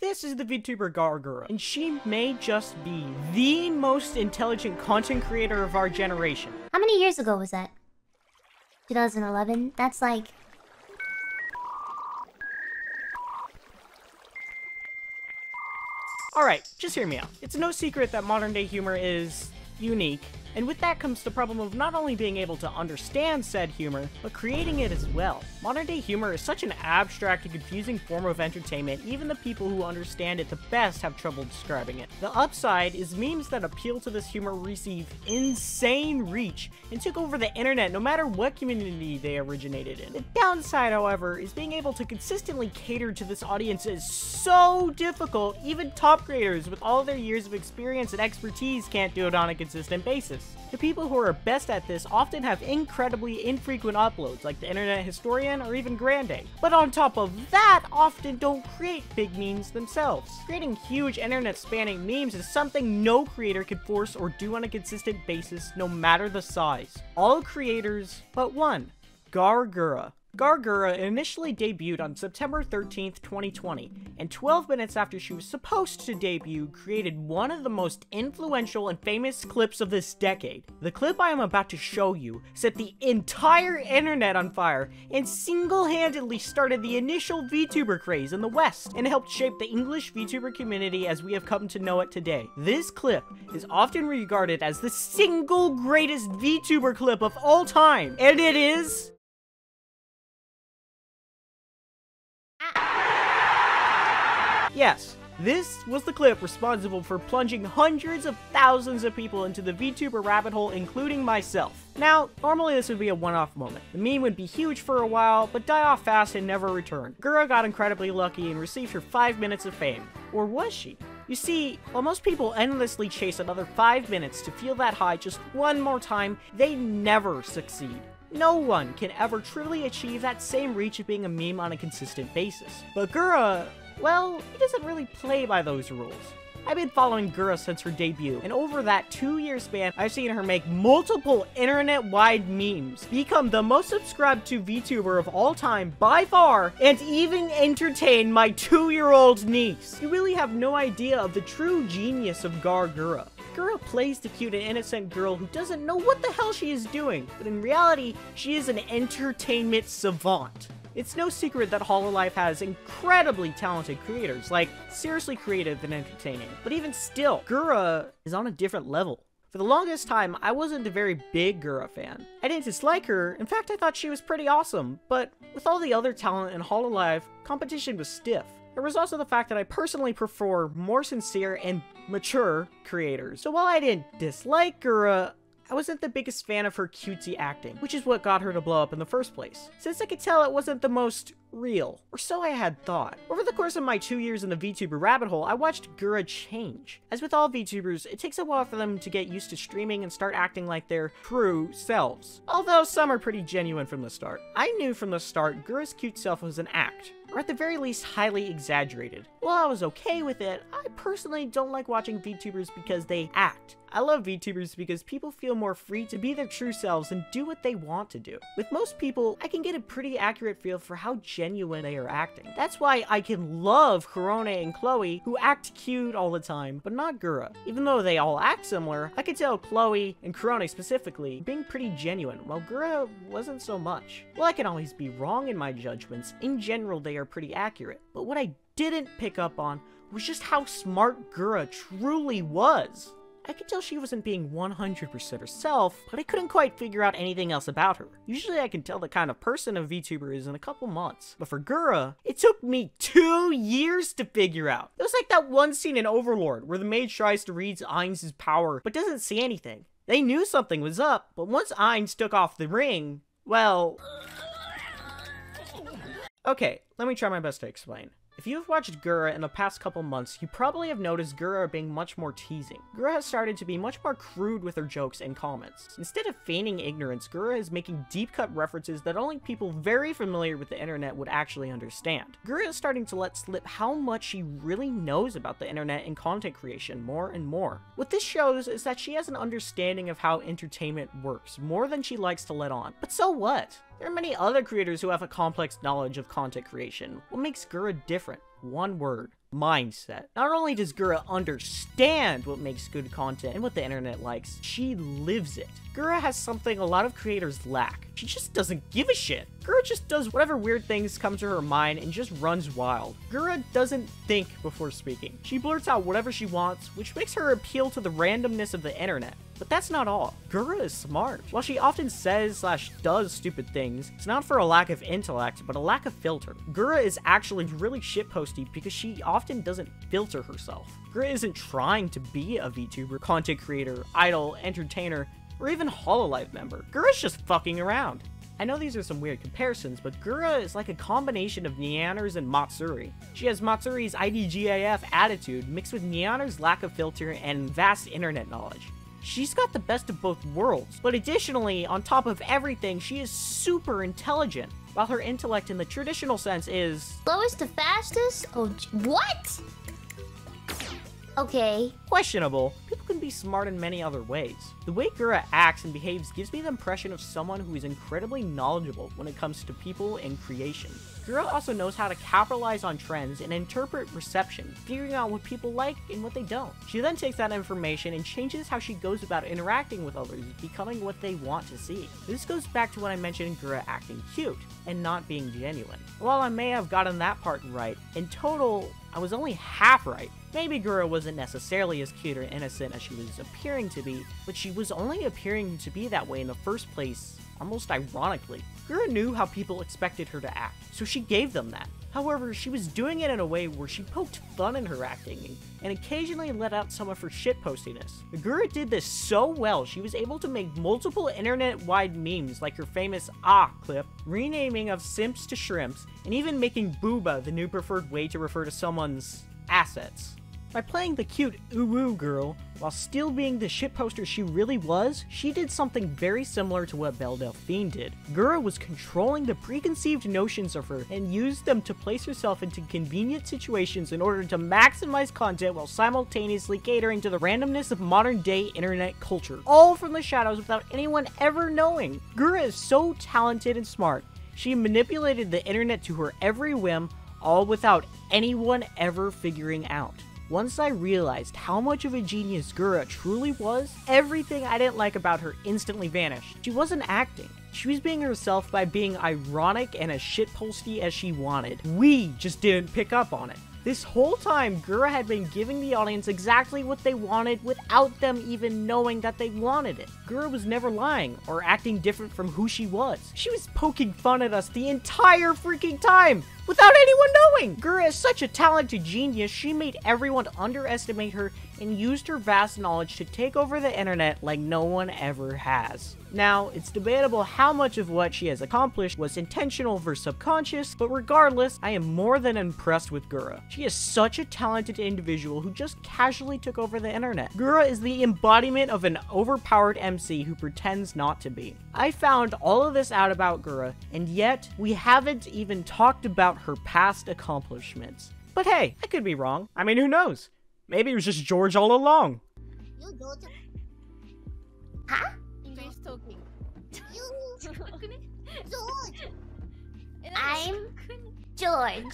This is the VTuber Gargura, and she may just be the most intelligent content creator of our generation. How many years ago was that? 2011? That's like... Alright, just hear me out. It's no secret that modern day humor is unique, and with that comes the problem of not only being able to understand said humor, but creating it as well. Modern day humor is such an abstract and confusing form of entertainment, even the people who understand it the best have trouble describing it. The upside is memes that appeal to this humor receive insane reach and took over the internet no matter what community they originated in. The downside, however, is being able to consistently cater to this audience is so difficult, even top creators with all their years of experience and expertise can't do it on a consistent basis. The people who are best at this often have incredibly infrequent uploads, like the Internet Historian or even Grande. But on top of that, often don't create big memes themselves. Creating huge internet-spanning memes is something no creator can force or do on a consistent basis, no matter the size. All creators but one, Gargura. Gargura initially debuted on September 13th, 2020, and 12 minutes after she was supposed to debut, created one of the most influential and famous clips of this decade. The clip I am about to show you set the entire internet on fire and single-handedly started the initial VTuber craze in the West, and helped shape the English VTuber community as we have come to know it today. This clip is often regarded as the single greatest VTuber clip of all time, and it is... Yes, this was the clip responsible for plunging hundreds of thousands of people into the VTuber rabbit hole, including myself. Now, normally this would be a one-off moment. The meme would be huge for a while, but die off fast and never return. Gura got incredibly lucky and received her 5 minutes of fame. Or was she? You see, while most people endlessly chase another 5 minutes to feel that high just one more time, they never succeed. No one can ever truly achieve that same reach of being a meme on a consistent basis. But Gura, well, he doesn't really play by those rules. I've been following Gura since her debut, and over that 2-year span, I've seen her make multiple internet-wide memes, become the most subscribed to VTuber of all time by far, and even entertain my 2-year-old niece. You really have no idea of the true genius of Gargura. Gura plays the cute and innocent girl who doesn't know what the hell she is doing, but in reality, she is an entertainment savant. It's no secret that Hololive has incredibly talented creators, like seriously creative and entertaining, but even still, Gura is on a different level. For the longest time, I wasn't a very big Gura fan. I didn't dislike her, in fact I thought she was pretty awesome, but with all the other talent in Hololive, competition was stiff. There was also the fact that I personally prefer more sincere and mature creators. So while I didn't dislike Gura, I wasn't the biggest fan of her cutesy acting, which is what got her to blow up in the first place, since I could tell it wasn't the most real, or so I had thought. Over the course of my 2 years in the VTuber rabbit hole, I watched Gura change. As with all VTubers, it takes a while for them to get used to streaming and start acting like their true selves, although some are pretty genuine from the start. I knew from the start Gura's cute self was an act, or at the very least highly exaggerated. While I was okay with it, I personally don't like watching VTubers because they act. I love VTubers because people feel more free to be their true selves and do what they want to do. With most people, I can get a pretty accurate feel for how genuine they are acting. That's why I can love Korone and Chloe, who act cute all the time, but not Gura. Even though they all act similar, I could tell Chloe, and Korone specifically, being pretty genuine, while Gura wasn't so much. Well, I can always be wrong in my judgments. In general, they are pretty accurate. But what I didn't pick up on was just how smart Gura truly was. I could tell she wasn't being 100% herself, but I couldn't quite figure out anything else about her. Usually I can tell the kind of person a VTuber is in a couple months, but for Gura, it took me 2 years to figure out. It was like that one scene in Overlord where the mage tries to read Ainz' power, but doesn't see anything. They knew something was up, but once Ainz took off the ring, well... Okay, let me try my best to explain. If you've watched Gura in the past couple months, you probably have noticed Gura being much more teasing. Gura has started to be much more crude with her jokes and comments. Instead of feigning ignorance, Gura is making deep-cut references that only people very familiar with the internet would actually understand. Gura is starting to let slip how much she really knows about the internet and content creation more and more. What this shows is that she has an understanding of how entertainment works, more than she likes to let on. But so what? There are many other creators who have a complex knowledge of content creation. What makes Gura different? One word: mindset. Not only does Gura understand what makes good content and what the internet likes, she lives it. Gura has something a lot of creators lack. She just doesn't give a shit. Gura just does whatever weird things come to her mind and just runs wild. Gura doesn't think before speaking. She blurts out whatever she wants, which makes her appeal to the randomness of the internet. But that's not all. Gura is smart. While she often says/does stupid things, it's not for a lack of intellect, but a lack of filter. Gura is actually really shitposty because she often doesn't filter herself. Gura isn't trying to be a VTuber, content creator, idol, entertainer, or even Hololive member. Gura's just fucking around. I know these are some weird comparisons, but Gura is like a combination of Neander's and Matsuri. She has Matsuri's IDGAF attitude mixed with Neander's lack of filter and vast internet knowledge. She's got the best of both worlds, but additionally, on top of everything, she is super intelligent. While her intellect in the traditional sense is... Slowest to fastest? Oh, what? Okay. questionable, people can be smart in many other ways. The way Gura acts and behaves gives me the impression of someone who is incredibly knowledgeable when it comes to people and creation. Gura also knows how to capitalize on trends and interpret reception, figuring out what people like and what they don't. She then takes that information and changes how she goes about interacting with others, becoming what they want to see. This goes back to what I mentioned Gura acting cute and not being genuine. While I may have gotten that part right, in total, I was only half right. Maybe Gura wasn't necessarily as cute or innocent as she was appearing to be, but she was only appearing to be that way in the first place, almost ironically. Gura knew how people expected her to act, so she gave them that. However, she was doing it in a way where she poked fun in her acting and occasionally let out some of her shitpostiness. Gura did this so well, she was able to make multiple internet-wide memes like her famous "ah" clip, renaming of simps to shrimps, and even making booba the new preferred way to refer to someone's assets. By playing the cute ooh-woo girl, while still being the shitposter she really was, she did something very similar to what Belle Delphine did. Gura was controlling the preconceived notions of her and used them to place herself into convenient situations in order to maximize content while simultaneously catering to the randomness of modern-day internet culture, all from the shadows without anyone ever knowing. Gura is so talented and smart, she manipulated the internet to her every whim, all without anyone ever figuring out. Once I realized how much of a genius Gura truly was, everything I didn't like about her instantly vanished. She wasn't acting. She was being herself by being ironic and as shitposty as she wanted. We just didn't pick up on it. This whole time, Gura had been giving the audience exactly what they wanted without them even knowing that they wanted it. Gura was never lying or acting different from who she was. She was poking fun at us the entire freaking time without anyone knowing. Gura is such a talented genius, she made everyone underestimate her and used her vast knowledge to take over the internet like no one ever has. Now, it's debatable how much of what she has accomplished was intentional versus subconscious, but regardless, I am more than impressed with Gura. She is such a talented individual who just casually took over the internet. Gura is the embodiment of an overpowered MC who pretends not to be. I found all of this out about Gura, and yet, we haven't even talked about her past accomplishments. But hey, I could be wrong. I mean, who knows? Maybe it was just George all along. Huh? English talking. I'm George.